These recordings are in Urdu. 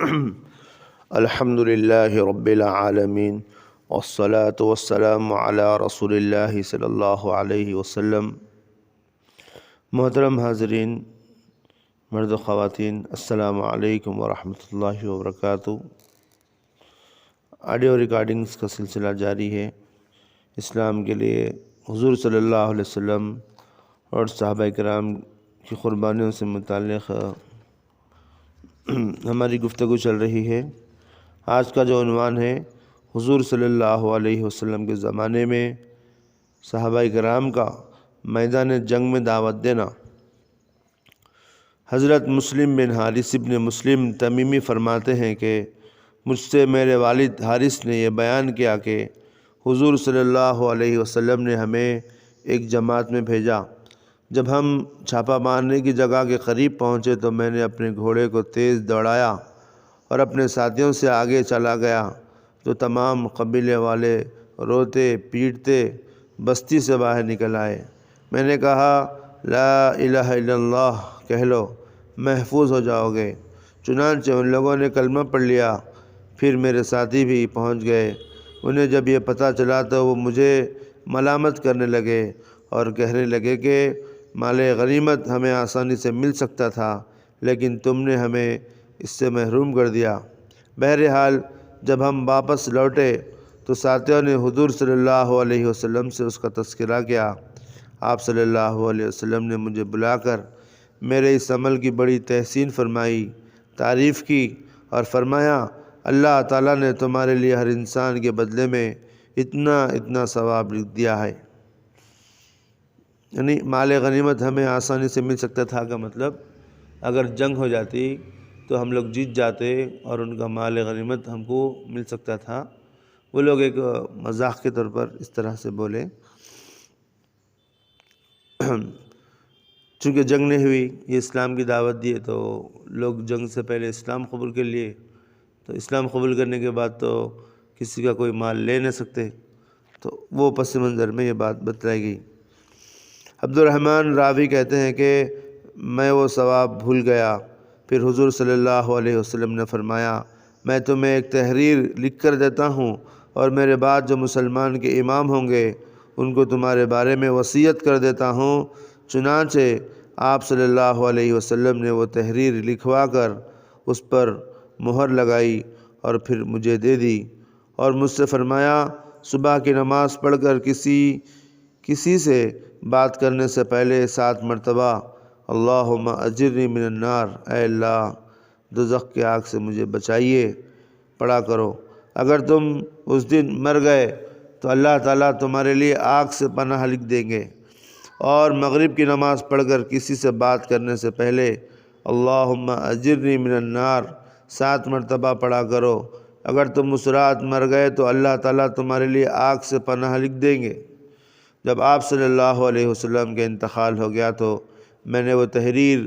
الحمدللہ رب العالمین والصلاة والسلام علی رسول اللہ صلی اللہ علیہ وسلم۔ محترم حاضرین، مرد و خواتین، السلام علیکم ورحمۃ اللہ وبرکاتہ۔ آڈیو ریکارڈنگز کا سلسلہ جاری ہے۔ اسلام کے لیے حضور صلی اللہ علیہ وسلم اور صحابہ کرام کی قربانیوں سے متعلق ہماری گفتگو چل رہی ہے۔ آج کا جو عنوان ہے، حضور صلی اللہ علیہ وسلم کے زمانے میں صحابہ کرام کا میدان جنگ میں دعوت دینا۔ حضرت مسلم بن حارث ابن مسلم تمیمی فرماتے ہیں کہ مجھ سے میرے والد حارث نے یہ بیان کیا کہ حضور صلی اللہ علیہ وسلم نے ہمیں ایک جماعت میں بھیجا۔ جب ہم چھاپا مارنے کی جگہ کے قریب پہنچے تو میں نے اپنے گھوڑے کو تیز دوڑایا اور اپنے ساتھیوں سے آگے چلا گیا تو تمام قبیلے والے روتے پیٹتے بستی سے باہر نکل آئے۔ میں نے کہا، لا الہ الا اللہ کہہ لو، محفوظ ہو جاؤ گے۔ چنانچہ ان لوگوں نے کلمہ پڑھ لیا۔ پھر میرے ساتھی بھی پہنچ گئے۔ انہیں جب یہ پتہ چلا تو وہ مجھے ملامت کرنے لگے اور کہنے لگے کہ مال غنیمت ہمیں آسانی سے مل سکتا تھا، لیکن تم نے ہمیں اس سے محروم کر دیا۔ بہرحال جب ہم واپس لوٹے تو ساتھیوں نے حضور صلی اللہ علیہ وسلم سے اس کا تذکرہ کیا۔ آپ صلی اللہ علیہ وسلم نے مجھے بلا کر میرے اس عمل کی بڑی تحسین فرمائی، تعریف کی اور فرمایا، اللہ تعالیٰ نے تمہارے لیے ہر انسان کے بدلے میں اتنا ثواب لکھ دیا ہے۔ یعنی مال غنیمت ہمیں آسانی سے مل سکتا تھا کا مطلب، اگر جنگ ہو جاتی تو ہم لوگ جیت جاتے اور ان کا مال غنیمت ہم کو مل سکتا تھا۔ وہ لوگ ایک مذاق کے طور پر اس طرح سے بولے۔ چونکہ جنگ نہیں ہوئی، یہ اسلام کی دعوت دی تو لوگ جنگ سے پہلے اسلام قبول کر لیے، تو اسلام قبول کرنے کے بعد تو کسی کا کوئی مال لے نہیں سکتے، تو وہ پس منظر میں یہ بات بتلائی گئی۔ عبد الرحمن راوی کہتے ہیں کہ میں وہ ثواب بھول گیا۔ پھر حضور صلی اللہ علیہ وسلم نے فرمایا، میں تمہیں ایک تحریر لکھ کر دیتا ہوں اور میرے بعد جو مسلمان کے امام ہوں گے ان کو تمہارے بارے میں وصیت کر دیتا ہوں۔ چنانچہ آپ صلی اللہ علیہ وسلم نے وہ تحریر لکھوا کر اس پر مہر لگائی اور پھر مجھے دے دی اور مجھ سے فرمایا، صبح کی نماز پڑھ کر کسی سے بات کرنے سے پہلے 7 مرتبہ اللہم اجرنی من النار، اے اللہ دوزخ کی آگ سے مجھے بچائیے، پڑھا کرو۔ اگر تم اس دن مر گئے تو اللہ تعالیٰ تمہارے لیے آگ سے پناہ لکھ دیں گے۔ اور مغرب کی نماز پڑھ کر کسی سے بات کرنے سے پہلے اللہم اجرنی من النار 7 مرتبہ پڑھا کرو۔ اگر تم اس رات مر گئے تو اللہ تعالیٰ تمہارے لیے آگ سے پناہ لکھ دیں گے۔ جب آپ صلی اللہ علیہ وسلم کے انتقال ہو گیا تو میں نے وہ تحریر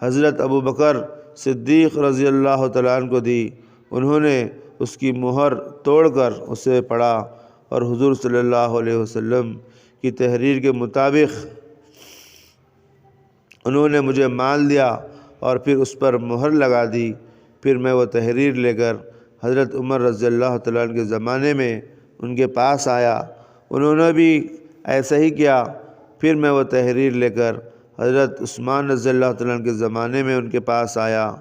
حضرت ابو بکر صدیق رضی اللہ تعالیٰ عنہ کو دی۔ انہوں نے اس کی مہر توڑ کر اسے پڑھا اور حضور صلی اللہ علیہ وسلم کی تحریر کے مطابق انہوں نے مجھے مال دیا اور پھر اس پر مہر لگا دی۔ پھر میں وہ تحریر لے کر حضرت عمر رضی اللہ تعالیٰ عنہ کے زمانے میں ان کے پاس آیا، انہوں نے بھی ایسا ہی کیا۔ پھر میں وہ تحریر لے کر حضرت عثمان رضی اللہ تعالیٰ عنہ کے زمانے میں ان کے پاس آیا،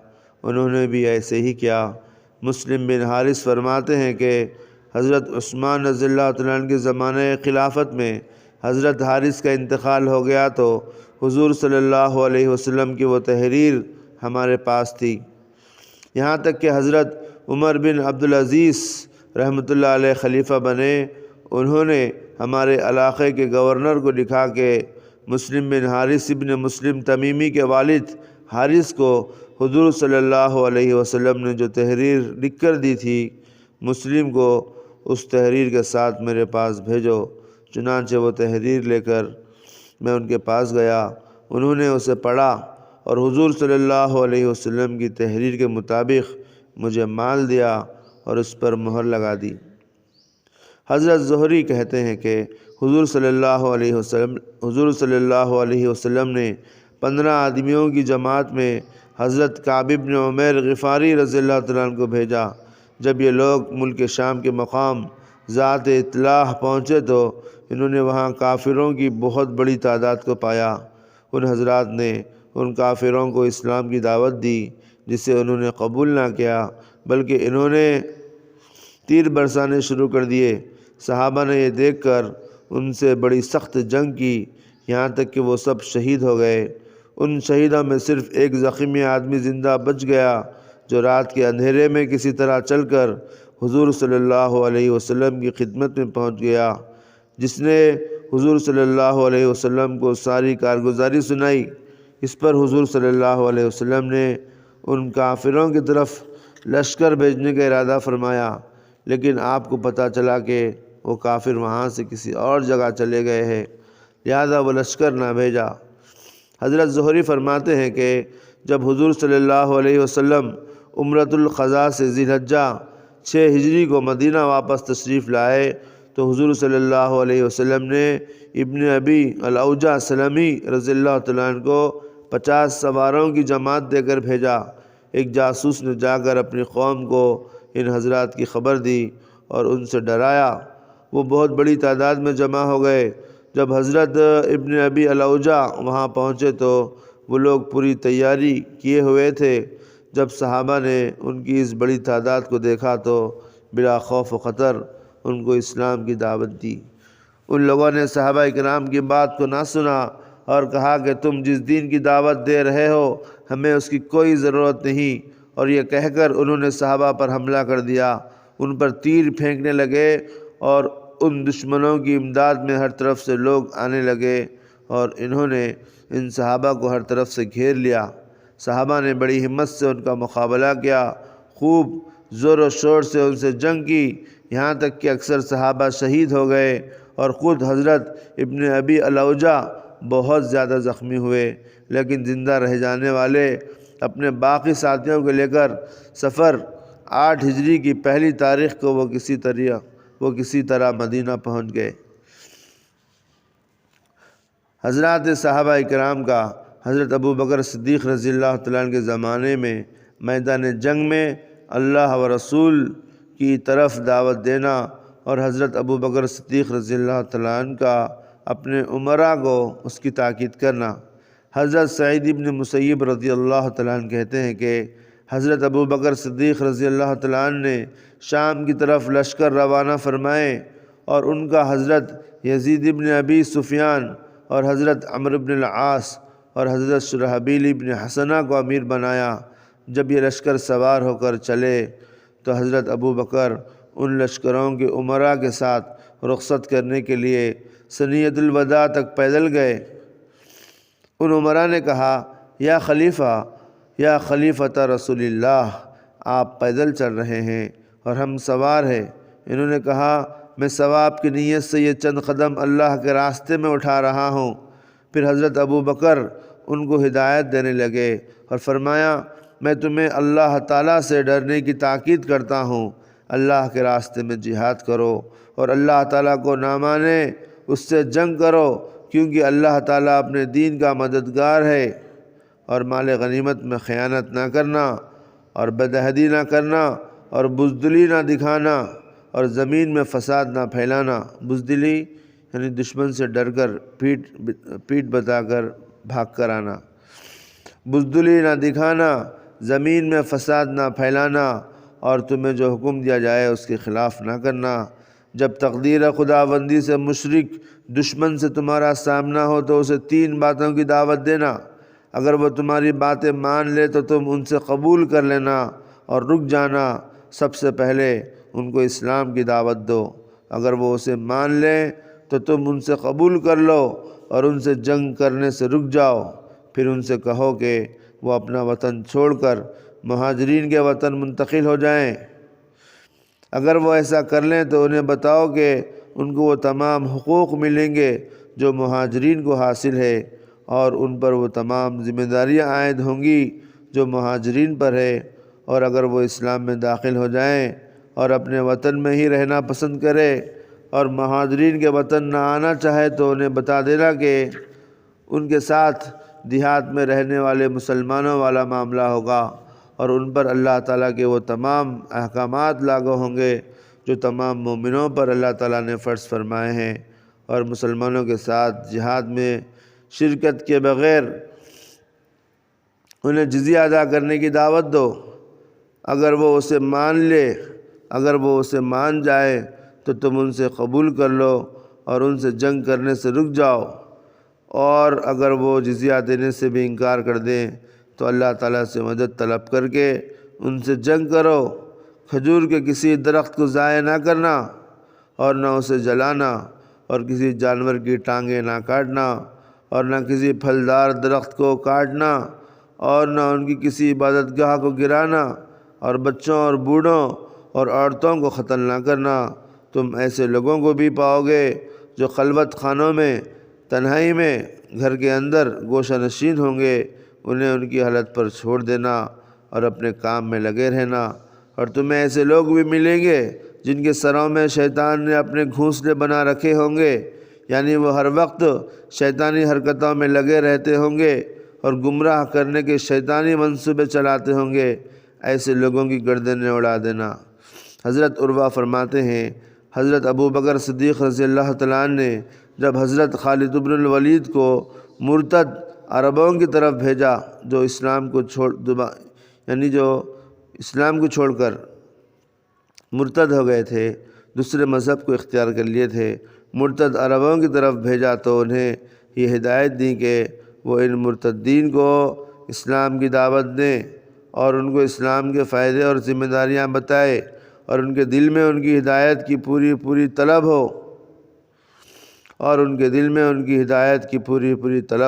انہوں نے بھی ایسے ہی کیا۔ مسلم بن حارث فرماتے ہیں کہ حضرت عثمان رضی اللہ تعالیٰ عنہ کے زمانہ خلافت میں حضرت حارث کا انتقال ہو گیا تو حضور صلی اللہ علیہ وسلم کی وہ تحریر ہمارے پاس تھی، یہاں تک کہ حضرت عمر بن عبدالعزیز رحمۃ اللہ علیہ خلیفہ بنے۔ انہوں نے ہمارے علاقے کے گورنر کو لکھا کہ مسلم بن حارث ابن مسلم تمیمی کے والد حارث کو حضور صلی اللہ علیہ وسلم نے جو تحریر لکھ کر دی تھی، مسلم کو اس تحریر کے ساتھ میرے پاس بھیجو۔ چنانچہ وہ تحریر لے کر میں ان کے پاس گیا، انہوں نے اسے پڑھا اور حضور صلی اللہ علیہ وسلم کی تحریر کے مطابق مجھے مال دیا اور اس پر مہر لگا دی۔ حضرت زہری کہتے ہیں کہ حضور صلی اللہ علیہ وسلم نے 15 آدمیوں کی جماعت میں حضرت کعب بن عمیر غفاری رضی اللہ تعالیٰ عنہ کو بھیجا۔ جب یہ لوگ ملک شام کے مقام ذات اطلاع پہنچے تو انہوں نے وہاں کافروں کی بہت بڑی تعداد کو پایا۔ ان حضرات نے ان کافروں کو اسلام کی دعوت دی جسے انہوں نے قبول نہ کیا، بلکہ انہوں نے تیر برسانے شروع کر دیے۔ صحابہ نے یہ دیکھ کر ان سے بڑی سخت جنگ کی، یہاں تک کہ وہ سب شہید ہو گئے۔ ان شہیدوں میں صرف ایک زخمی آدمی زندہ بچ گیا جو رات کے اندھیرے میں کسی طرح چل کر حضور صلی اللہ علیہ وسلم کی خدمت میں پہنچ گیا، جس نے حضور صلی اللہ علیہ وسلم کو ساری کارگزاری سنائی۔ اس پر حضور صلی اللہ علیہ وسلم نے ان کافروں کی طرف لشکر بھیجنے کا ارادہ فرمایا، لیکن آپ کو پتہ چلا کہ وہ کافر وہاں سے کسی اور جگہ چلے گئے ہیں، لہذا وہ لشکر نہ بھیجا۔ حضرت زہری فرماتے ہیں کہ جب حضور صلی اللہ علیہ وسلم عمرۃ القضاء سے ذی الحجہ 6 ہجری کو مدینہ واپس تشریف لائے تو حضور صلی اللہ علیہ وسلم نے ابن ابی الاوجع سلمی رضی اللہ تعالیٰ عنہ کو 50 سواروں کی جماعت دے کر بھیجا۔ ایک جاسوس نے جا کر اپنی قوم کو ان حضرات کی خبر دی اور ان سے ڈرایا۔ وہ بہت بڑی تعداد میں جمع ہو گئے۔ جب حضرت ابن ابی الاوجع وہاں پہنچے تو وہ لوگ پوری تیاری کیے ہوئے تھے۔ جب صحابہ نے ان کی اس بڑی تعداد کو دیکھا تو بلا خوف و خطر ان کو اسلام کی دعوت دی۔ ان لوگوں نے صحابہ اکرام کی بات کو نہ سنا اور کہا کہ تم جس دین کی دعوت دے رہے ہو ہمیں اس کی کوئی ضرورت نہیں، اور یہ کہہ کر انہوں نے صحابہ پر حملہ کر دیا، ان پر تیر پھینکنے لگے اور ان دشمنوں کی امداد میں ہر طرف سے لوگ آنے لگے اور انہوں نے ان صحابہ کو ہر طرف سے گھیر لیا۔ صحابہ نے بڑی ہمت سے ان کا مقابلہ کیا، خوب زور و شور سے ان سے جنگ کی، یہاں تک کہ اکثر صحابہ شہید ہو گئے اور خود حضرت ابن ابی الاوجع بہت زیادہ زخمی ہوئے، لیکن زندہ رہ جانے والے اپنے باقی ساتھیوں کو لے کر سفر 8 ہجری کی پہلی تاریخ کو وہ کسی طرح مدینہ پہنچ گئے۔ حضرات صحابہ اکرام کا حضرت ابو بکر صدیق رضی اللہ تعالیٰ عنہ کے زمانے میں میدان جنگ میں اللہ و رسول کی طرف دعوت دینا اور حضرت ابو بکر صدیق رضی اللہ تعالیٰ عنہ کا اپنے امراء کو اس کی تاکید کرنا۔ حضرت سعید بن مسیب رضی اللہ تعالیٰ عنہ کہتے ہیں کہ حضرت ابو بکر صدیق رضی اللہ تعالیٰ عنہ نے شام کی طرف لشکر روانہ فرمائے اور ان کا حضرت یزید بن ابی سفیان اور حضرت عمرو بن العاص اور حضرت شرحبیل بن حسنہ کو امیر بنایا۔ جب یہ لشکر سوار ہو کر چلے تو حضرت ابو بکر ان لشکروں کے امراء کے ساتھ رخصت کرنے کے لیے ثنیۃ الوداع تک پیدل گئے۔ ان امراء نے کہا، یا خلیفۃ رسول اللہ، آپ پیدل چل رہے ہیں اور ہم سوار ہیں۔ انہوں نے کہا، میں ثواب کی نیت سے یہ چند قدم اللہ کے راستے میں اٹھا رہا ہوں۔ پھر حضرت ابو بکر ان کو ہدایت دینے لگے اور فرمایا، میں تمہیں اللہ تعالیٰ سے ڈرنے کی تاکید کرتا ہوں، اللہ کے راستے میں جہاد کرو اور اللہ تعالیٰ کو نہ مانے اس سے جنگ کرو، کیونکہ اللہ تعالیٰ اپنے دین کا مددگار ہے، اور مال غنیمت میں خیانت نہ کرنا اور بدعہدی نہ کرنا اور بزدلی نہ دکھانا اور زمین میں فساد نہ پھیلانا۔ بزدلی یعنی دشمن سے ڈر کر پیٹ بتا کر بھاگ کر آنا، بزدلی نہ دکھانا، زمین میں فساد نہ پھیلانا، اور تمہیں جو حکم دیا جائے اس کے خلاف نہ کرنا۔ جب تقدیر خداوندی سے مشرک دشمن سے تمہارا سامنا ہو تو اسے 3 باتوں کی دعوت دینا، اگر وہ تمہاری باتیں مان لے تو تم ان سے قبول کر لینا اور رک جانا۔ سب سے پہلے ان کو اسلام کی دعوت دو، اگر وہ اسے مان لیں تو تم ان سے قبول کر لو اور ان سے جنگ کرنے سے رک جاؤ۔ پھر ان سے کہو کہ وہ اپنا وطن چھوڑ کر مہاجرین کے وطن منتقل ہو جائیں۔ اگر وہ ایسا کر لیں تو انہیں بتاؤ کہ ان کو وہ تمام حقوق ملیں گے جو مہاجرین کو حاصل ہے، اور ان پر وہ تمام ذمہ داریاں عائد ہوں گی جو مہاجرین پر ہے، اور اگر وہ اسلام میں داخل ہو جائیں اور اپنے وطن میں ہی رہنا پسند کرے اور مہاجرین کے وطن نہ آنا چاہے تو انہیں بتا دینا کہ ان کے ساتھ دیہات میں رہنے والے مسلمانوں والا معاملہ ہوگا، اور ان پر اللہ تعالیٰ کے وہ تمام احکامات لاگو ہوں گے جو تمام مومنوں پر اللہ تعالیٰ نے فرض فرمائے ہیں۔ اور مسلمانوں کے ساتھ جہاد میں شرکت کے بغیر انہیں جزیہ ادا کرنے کی دعوت دو۔ اگر وہ اسے مان لے، اگر وہ اسے مان جائے تو تم ان سے قبول کر لو اور ان سے جنگ کرنے سے رک جاؤ، اور اگر وہ جزیہ دینے سے بھی انکار کر دیں تو اللہ تعالیٰ سے مدد طلب کر کے ان سے جنگ کرو۔ کھجور کے کسی درخت کو ضائع نہ کرنا اور نہ اسے جلانا، اور کسی جانور کی ٹانگیں نہ کاٹنا، اور نہ کسی پھلدار درخت کو کاٹنا، اور نہ ان کی کسی عبادت گاہ کو گرانا، اور بچوں اور بوڑھوں اور عورتوں کو قتل نہ کرنا۔ تم ایسے لوگوں کو بھی پاؤ گے جو خلوت خانوں میں تنہائی میں گھر کے اندر گوشہ نشین ہوں گے، انہیں ان کی حالت پر چھوڑ دینا اور اپنے کام میں لگے رہنا۔ اور تمہیں ایسے لوگ بھی ملیں گے جن کے سروں میں شیطان نے اپنے گھونسلے بنا رکھے ہوں گے، یعنی وہ ہر وقت شیطانی حرکتوں میں لگے رہتے ہوں گے اور گمراہ کرنے کے شیطانی منصوبے چلاتے ہوں گے۔ ایسے لوگوں کی گردنیں اڑا دینا۔ حضرت عروہ فرماتے ہیں، حضرت ابو بکر صدیق رضی اللہ تعالیٰ عنہ نے جب حضرت خالد بن الولید کو مرتد عربوں کی طرف بھیجا جو اسلام کو چھوڑ کر مرتد ہو گئے تھے، دوسرے مذہب کو اختیار کر لیے تھے، مرتد عربوں کی طرف بھیجا تو انہیں یہ ہدایت دی کہ وہ ان مرتدین کو اسلام کی دعوت دیں اور ان کو اسلام کے فائدے اور ذمہ داریاں بتائے، اور ان کے دل میں ان کی ہدایت کی پوری طلب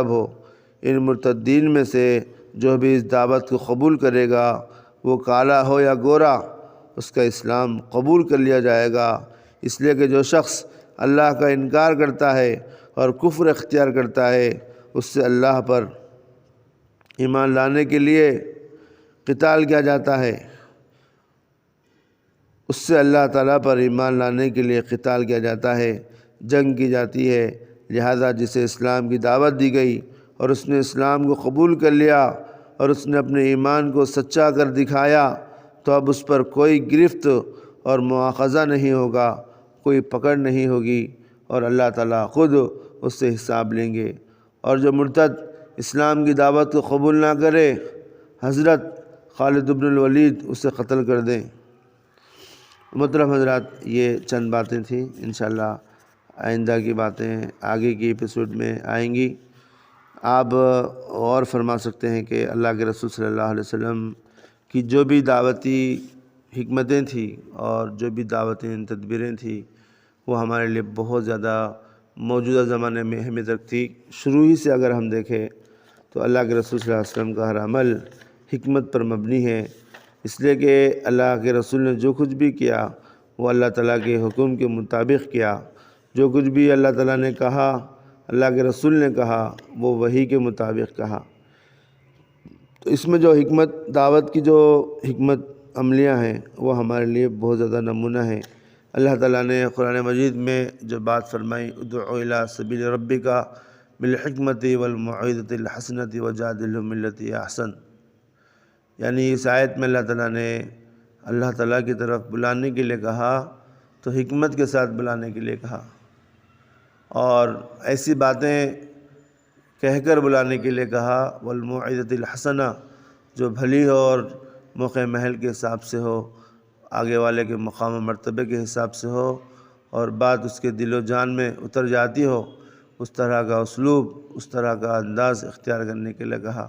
ہو۔ ان مرتدین میں سے جو بھی اس دعوت کو قبول کرے گا، وہ کالا ہو یا گورا، اس کا اسلام قبول کر لیا جائے گا۔ اس لیے کہ جو شخص اللہ کا انکار کرتا ہے اور کفر اختیار کرتا ہے، اس سے اللہ پر ایمان لانے کے لیے قتال کیا جاتا ہے، اس سے اللہ تعالیٰ پر ایمان لانے کے لیے قتال کیا جاتا ہے، جنگ کی جاتی ہے۔ لہذا جسے اسلام کی دعوت دی گئی اور اس نے اسلام کو قبول کر لیا اور اس نے اپنے ایمان کو سچا کر دکھایا، تو اب اس پر کوئی گرفت اور مواخذہ نہیں ہوگا، کوئی پکڑ نہیں ہوگی، اور اللہ تعالیٰ خود اس سے حساب لیں گے۔ اور جو مرتد اسلام کی دعوت کو قبول نہ کرے، حضرت خالد بن الولید اسے قتل کر دیں۔ محترم حضرات، یہ چند باتیں تھیں، انشاءاللہ آئندہ کی باتیں آگے کی ایپیسوڈ میں آئیں گی۔ آپ غور فرما سکتے ہیں کہ اللہ کے رسول صلی اللہ علیہ وسلم کی جو بھی دعوتی حکمتیں تھیں اور جو بھی دعوتیں تدبیریں تھیں، وہ ہمارے لیے بہت زیادہ موجودہ زمانے میں اہمیت رکھتی۔ شروع ہی سے اگر ہم دیکھیں تو اللہ کے رسول صلی اللہ علیہ وسلم کا ہر عمل حکمت پر مبنی ہے، اس لیے کہ اللہ کے رسول نے جو کچھ بھی کیا وہ اللہ تعالیٰ کے حکم کے مطابق کیا۔ جو کچھ بھی اللہ تعالیٰ نے کہا، اللہ کے رسول نے کہا، وہ وحی کے مطابق کہا۔ تو اس میں جو حکمت دعوت کی جو حکمت عملیاں ہیں وہ ہمارے لیے بہت زیادہ نمونہ ہیں۔ اللہ تعالیٰ نے قرآن مجید میں جو بات فرمائی، ادعو الی سبیل ربک بالحکمت والموعظۃ الحسنۃ وجادلھم باللتی احسن، یعنی اس آیت میں اللہ تعالیٰ نے اللہ تعالیٰ کی طرف بلانے کے لیے کہا تو حکمت کے ساتھ بلانے کے لیے کہا، اور ایسی باتیں کہہ کر بلانے کے لیے کہا، والموعظۃ الحسنہ، جو بھلی ہو اور موقع محل کے حساب سے ہو، آگے والے کے مقام و مرتبے کے حساب سے ہو، اور بات اس کے دل و جان میں اتر جاتی ہو، اس طرح کا اسلوب، اس طرح کا انداز اختیار کرنے کے لیے کہا۔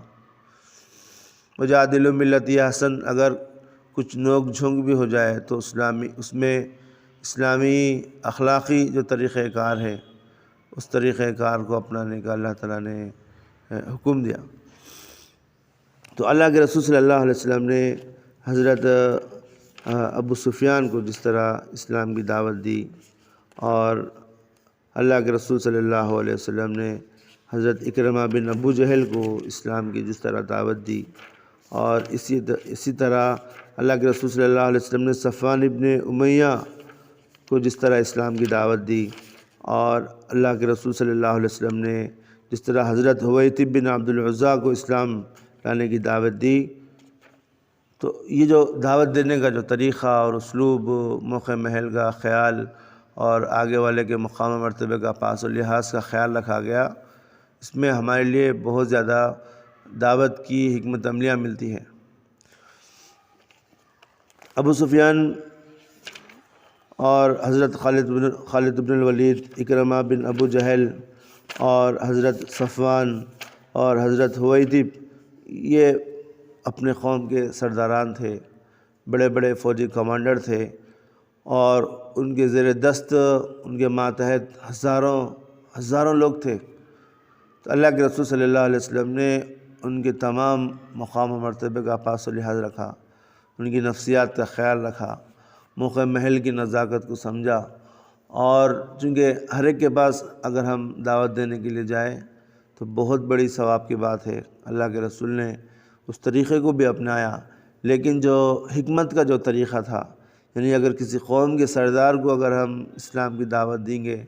وجادلھم باللتی احسن، اگر کچھ نوک جھونک بھی ہو جائے تو اس میں اسلامی اخلاقی جو طریقہ کار ہے، اس طریقہ کار کو اپنانے کا اللہ تعالیٰ نے حکم دیا۔ تو اللہ کے رسول صلی اللہ علیہ وسلم نے حضرت ابو سفیان کو جس طرح اسلام کی دعوت دی، اور اللہ کے رسول صلی اللہ علیہ وسلم نے حضرت اکرمہ بن ابو جہل کو اسلام کی جس طرح دعوت دی، اور اسی طرح اللہ کے رسول صلی اللہ علیہ وسلم نے صفوان ابن امیہ کو جس طرح اسلام کی دعوت دی، اور اللہ کے رسول صلی اللہ علیہ وسلم نے جس طرح حضرت حویتب بن عبد العزیٰ کو اسلام لانے کی دعوت دی۔ تو یہ جو دعوت دینے کا جو طریقہ اور اسلوب، موقع محل کا خیال اور آگے والے کے مقام و مرتبے کا پاس و لحاظ کا خیال رکھا گیا، اس میں ہمارے لیے بہت زیادہ دعوت کی حکمت عملیاں ملتی ہے۔ ابو سفیان اور حضرت خالد بن الولید، اکرمہ بن ابو جہل اور حضرت صفوان اور حضرت حویتب، یہ اپنے قوم کے سرداران تھے، بڑے بڑے فوجی کمانڈر تھے، اور ان کے زیر دست، ان کے ماتحت ہزاروں لوگ تھے۔ تو اللہ کے رسول صلی اللہ علیہ وسلم نے ان کے تمام مقام و مرتبے کا پاس و لحاظ رکھا، ان کی نفسیات کا خیال رکھا، موقع محل کی نزاکت کو سمجھا، اور چونکہ ہر ایک کے پاس اگر ہم دعوت دینے کے لیے جائیں تو بہت بڑی ثواب کی بات ہے۔ اللہ کے رسول نے اس طریقے کو بھی اپنایا، لیکن جو حکمت کا جو طریقہ تھا، یعنی اگر کسی قوم کے سردار کو اگر ہم اسلام کی دعوت دیں گے،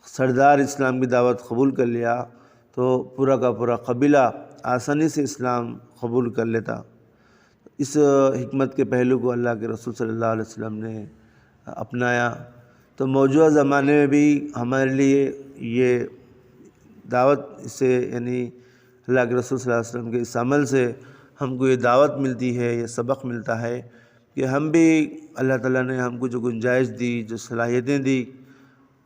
سردار اسلام کی دعوت قبول کر لیا تو پورا کا پورا قبیلہ آسانی سے اسلام قبول کر لیتا۔ اس حکمت کے پہلو کو اللہ کے رسول صلی اللہ علیہ وسلم نے اپنایا۔ تو موجودہ زمانے میں بھی ہمارے لیے یہ دعوت سے، یعنی اللہ کے رسول صلی اللہ علیہ وسلم کے اس عمل سے ہم کو یہ دعوت ملتی ہے، یہ سبق ملتا ہے کہ ہم بھی، اللہ تعالیٰ نے ہم کو جو گنجائش دی، جو صلاحیتیں دی،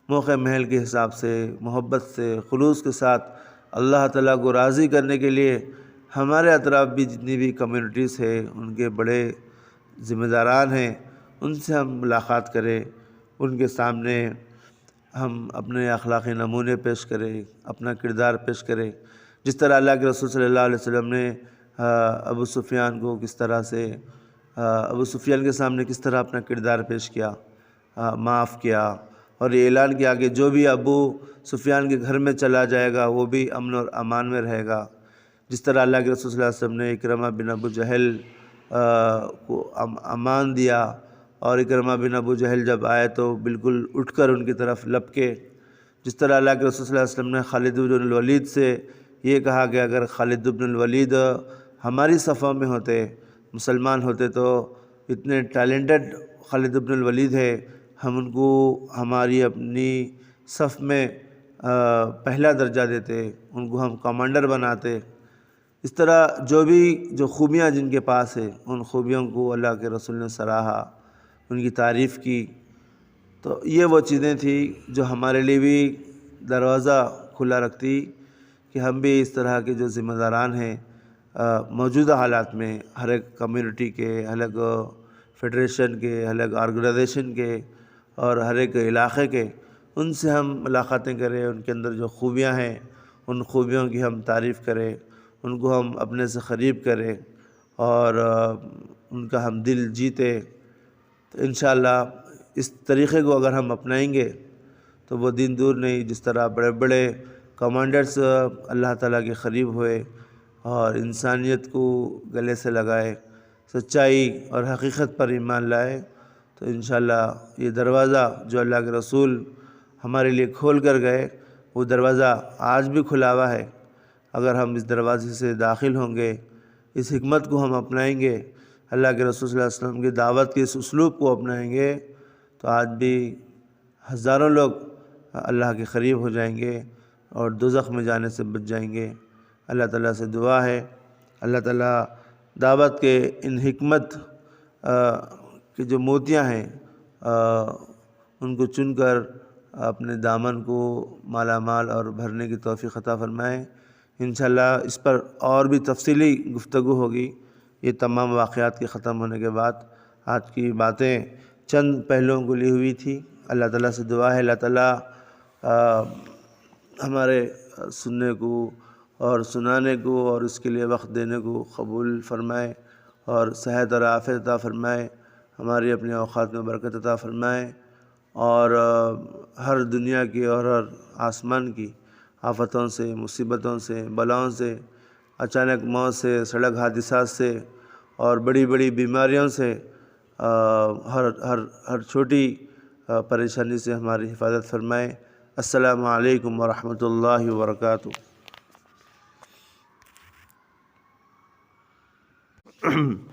موقع محل کے حساب سے، محبت سے، خلوص کے ساتھ اللہ تعالیٰ کو راضی کرنے کے لیے ہمارے اطراف بھی جتنی بھی کمیونٹیز ہیں، ان کے بڑے ذمہ داران ہیں، ان سے ہم ملاقات کریں، ان کے سامنے ہم اپنے اخلاقی نمونے پیش کریں، اپنا کردار پیش کریں، جس طرح اللہ کے رسول صلی اللہ علیہ وسلم نے ابو سفیان کو کس طرح سے، ابو سفیان کے سامنے کس طرح اپنا کردار پیش کیا، معاف کیا، اور یہ اعلان کیا کہ جو بھی ابو سفیان کے گھر میں چلا جائے گا وہ بھی امن اور امان میں رہے گا۔ جس طرح اللہ کے رسول صلی اللہ علیہ وسلم نے اکرمہ بن ابو جہل کو امان دیا، اور اکرمہ بن ابو جہل جب آئے تو بالکل اٹھ کر ان کی طرف لپکے۔ جس طرح اللہ کے رسول صلی اللہ علیہ وسلم نے خالد بن الولید سے یہ کہا کہ اگر خالد بن الولید ہماری صفوں میں ہوتے، مسلمان ہوتے، تو اتنے ٹیلنٹڈ خالد بن الولید ہے، ہم ان کو ہماری اپنی صف میں پہلا درجہ دیتے، ان کو ہم کمانڈر بناتے۔ اس طرح جو خوبیاں جن کے پاس ہے، ان خوبیوں کو اللہ کے رسول نے سراہا، ان کی تعریف کی۔ تو یہ وہ چیزیں تھیں جو ہمارے لیے بھی دروازہ کھلا رکھتی کہ ہم بھی اس طرح کے جو ذمہ داران ہیں موجودہ حالات میں، ہر ایک کمیونٹی کے، ہر ایک فیڈریشن کے، ہر ایک آرگنائزیشن کے، اور ہر ایک علاقے کے، ان سے ہم ملاقاتیں کریں، ان کے اندر جو خوبیاں ہیں ان خوبیوں کی ہم تعریف کریں، ان کو ہم اپنے سے قریب کریں، اور ان کا ہم دل جیتے۔ تو انشاءاللہ اس طریقے کو اگر ہم اپنائیں گے تو وہ دن دور نہیں، جس طرح بڑے بڑے کمانڈرز اللہ تعالیٰ کے قریب ہوئے اور انسانیت کو گلے سے لگائے، سچائی اور حقیقت پر ایمان لائے، تو انشاءاللہ یہ دروازہ جو اللہ کے رسول ہمارے لیے کھول کر گئے، وہ دروازہ آج بھی کھلا ہوا ہے۔ اگر ہم اس دروازے سے داخل ہوں گے، اس حکمت کو ہم اپنائیں گے، اللہ کے رسول صلی اللہ علیہ وسلم کی دعوت کے اس اسلوب کو اپنائیں گے، تو آج بھی ہزاروں لوگ اللہ کے قریب ہو جائیں گے اور دوزخ میں جانے سے بچ جائیں گے۔ اللہ تعالیٰ سے دعا ہے، اللہ تعالیٰ دعوت کے ان حکمت کے جو موتیاں ہیں ان کو چن کر اپنے دامن کو مالا مال اور بھرنے کی توفیق عطا فرمائے۔ انشاءاللہ اس پر اور بھی تفصیلی گفتگو ہوگی یہ تمام واقعات کے ختم ہونے کے بعد۔ آج کی باتیں چند پہلوؤں کو لی ہوئی تھی۔ اللہ تعالیٰ سے دعا ہے اللہ تعالیٰ ہمارے سننے کو اور سنانے کو اور اس کے لیے وقت دینے کو قبول فرمائے، اور صحت اور عافیت عطا فرمائے، ہماری اپنے اوقات میں برکت عطا فرمائے، اور ہر دنیا کی اور ہر آسمان کی آفتوں سے، مصیبتوں سے، بلاؤں سے، اچانک موت سے، سڑک حادثات سے اور بڑی بڑی بیماریوں سے، ہر چھوٹی پریشانی سے ہماری حفاظت فرمائے۔ السلام علیکم ورحمۃ اللہ وبرکاتہ۔ ہے